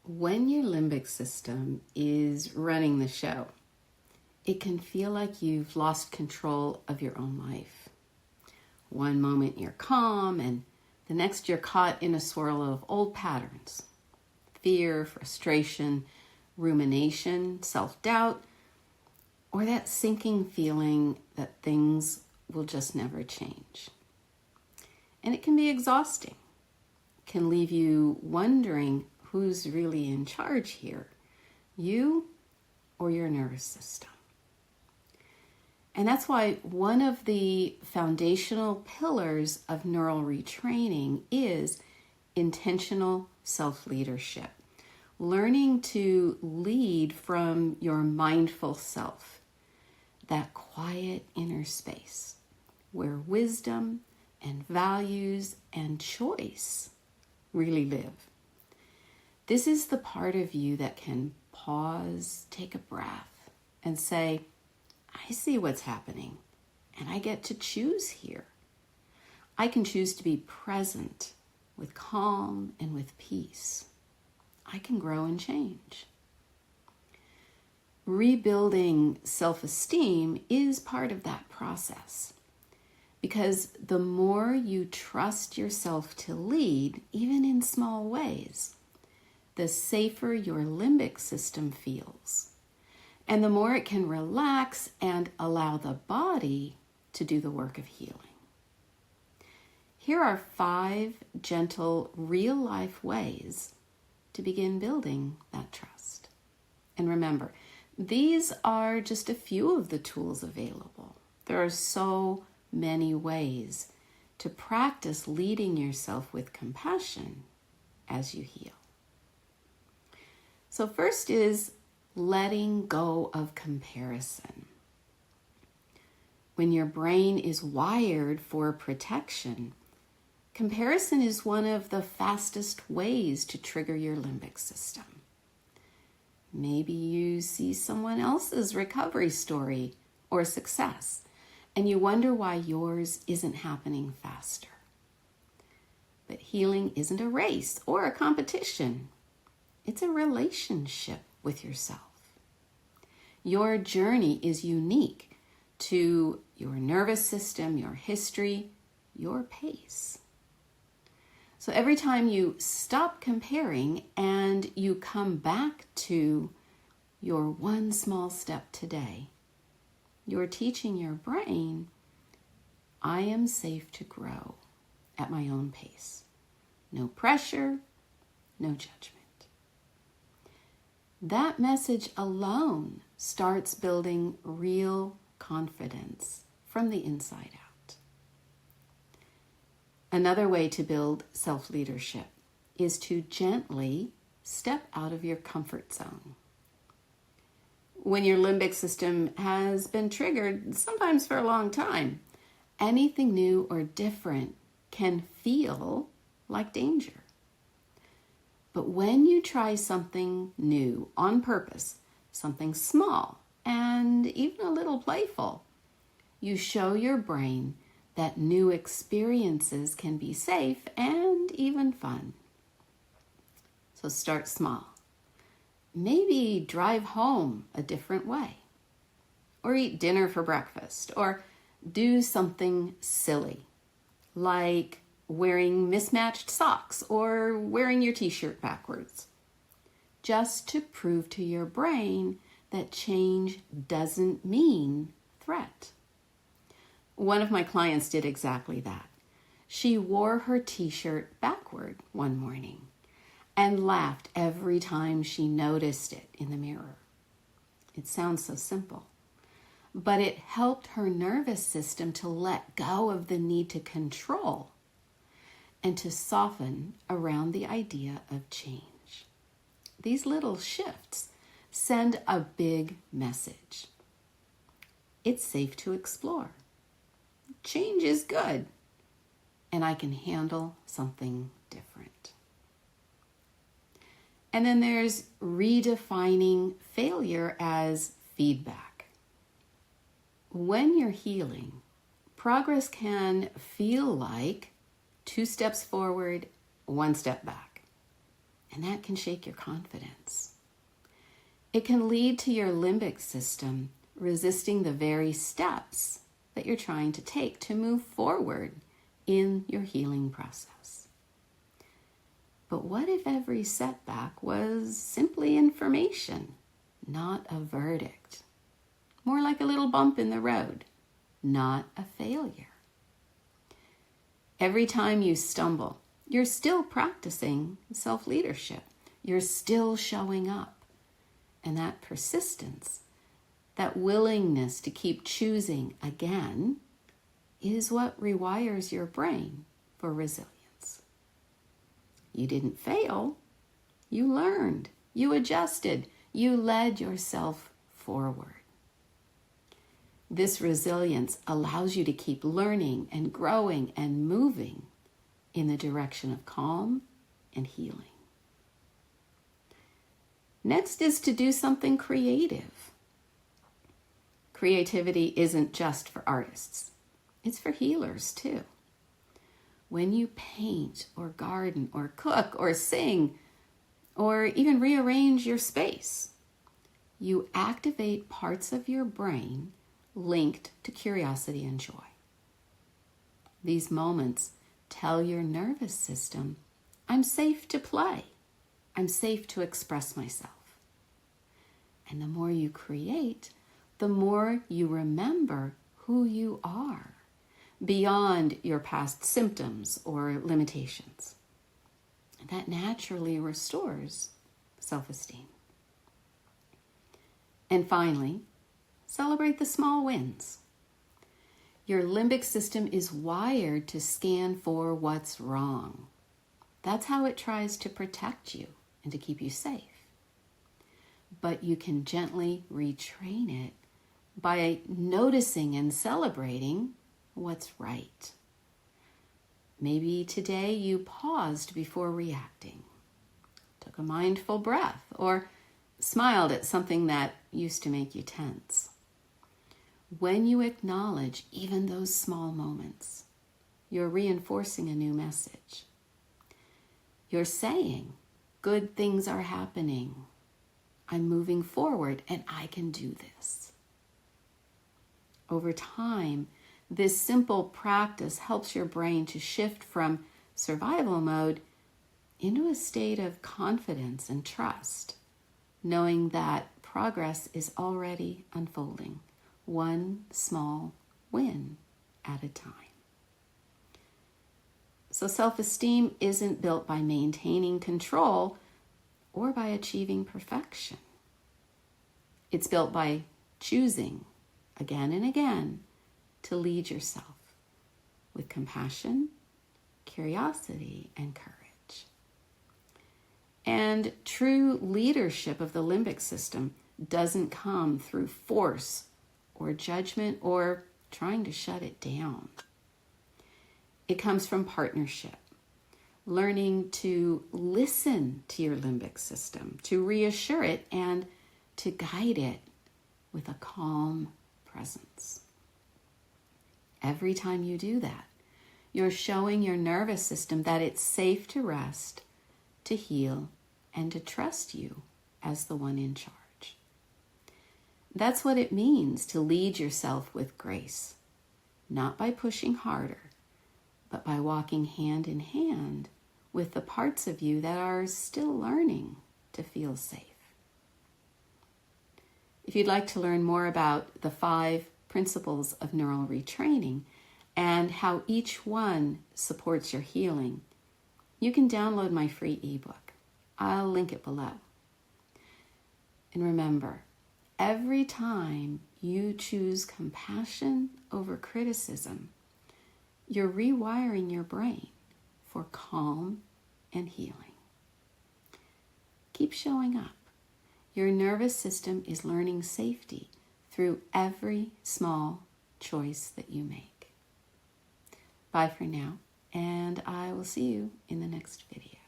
When your limbic system is running the show, it can feel like you've lost control of your own life. One moment you're calm, and the next you're caught in a swirl of old patterns. Fear, frustration, rumination, self-doubt, or that sinking feeling that things will just never change. And it can be exhausting. It can leave you wondering who's really in charge here, you or your nervous system. And that's why one of the foundational pillars of neural retraining is intentional self-leadership. Learning to lead from your mindful self, that quiet inner space where wisdom and values and choice really live. This is the part of you that can pause, take a breath, and say, I see what's happening, and I get to choose here. I can choose to be present with calm and with peace. I can grow and change. Rebuilding self-esteem is part of that process, because the more you trust yourself to lead, even in small ways, the safer your limbic system feels, and the more it can relax and allow the body to do the work of healing. Here are 5 gentle, real-life ways to begin building that trust. And remember, these are just a few of the tools available. There are so many ways to practice leading yourself with compassion as you heal. So first is letting go of comparison. When your brain is wired for protection, comparison is one of the fastest ways to trigger your limbic system. Maybe you see someone else's recovery story or success, and you wonder why yours isn't happening faster. But healing isn't a race or a competition. It's a relationship with yourself. Your journey is unique to your nervous system, your history, your pace. So every time you stop comparing and you come back to your one small step today, you're teaching your brain, I am safe to grow at my own pace. No pressure, no judgment. That message alone starts building real confidence from the inside out. Another way to build self-leadership is to gently step out of your comfort zone. When your limbic system has been triggered, sometimes for a long time, anything new or different can feel like danger. But when you try something new on purpose, something small and even a little playful, you show your brain that new experiences can be safe and even fun. So start small. Maybe drive home a different way, or eat dinner for breakfast, or do something silly, like wearing mismatched socks or wearing your t-shirt backwards, just to prove to your brain that change doesn't mean threat. One of my clients did exactly that. She wore her t-shirt backward one morning and laughed every time she noticed it in the mirror. It sounds so simple, but it helped her nervous system to let go of the need to control and to soften around the idea of change. These little shifts send a big message. It's safe to explore. Change is good, and I can handle something different. And then there's redefining failure as feedback. When you're healing, progress can feel like 2 steps forward, 1 step back. and that can shake your confidence. It can lead to your limbic system resisting the very steps that you're trying to take to move forward in your healing process. But what if every setback was simply information, not a verdict? More like a little bump in the road, not a failure. Every time you stumble, you're still practicing self-leadership. You're still showing up. And that persistence, that willingness to keep choosing again, is what rewires your brain for resilience. You didn't fail. You learned. You adjusted. You led yourself forward. This resilience allows you to keep learning and growing and moving in the direction of calm and healing. Next is to do something creative. Creativity isn't just for artists. It's for healers too. When you paint or garden or cook or sing or even rearrange your space, you activate parts of your brain linked to curiosity and joy. These moments tell your nervous system, I'm safe to play. I'm safe to express myself. And the more you create, the more you remember who you are beyond your past symptoms or limitations. And that naturally restores self-esteem. And finally, celebrate the small wins. Your limbic system is wired to scan for what's wrong. That's how it tries to protect you and to keep you safe. But you can gently retrain it by noticing and celebrating what's right. Maybe today you paused before reacting, took a mindful breath, or smiled at something that used to make you tense. When you acknowledge even those small moments, you're reinforcing a new message. You're saying, good things are happening. I'm moving forward and I can do this. Over time, this simple practice helps your brain to shift from survival mode into a state of confidence and trust, knowing that progress is already unfolding, one small win at a time. So self-esteem isn't built by maintaining control or by achieving perfection. It's built by choosing again and again to lead yourself with compassion, curiosity, and courage. And true leadership of the limbic system doesn't come through force or judgment or trying to shut it down. It comes from partnership, learning to listen to your limbic system, to reassure it, and to guide it with a calm presence. Every time you do that, you're showing your nervous system that it's safe to rest, to heal, and to trust you as the one in charge. That's what it means to lead yourself with grace, not by pushing harder, but by walking hand in hand with the parts of you that are still learning to feel safe. If you'd like to learn more about the 5 principles of neural retraining and how each one supports your healing, you can download my free ebook. I'll link it below. And remember, every time you choose compassion over criticism, you're rewiring your brain for calm and healing. Keep showing up. Your nervous system is learning safety through every small choice that you make. Bye for now, and I will see you in the next video.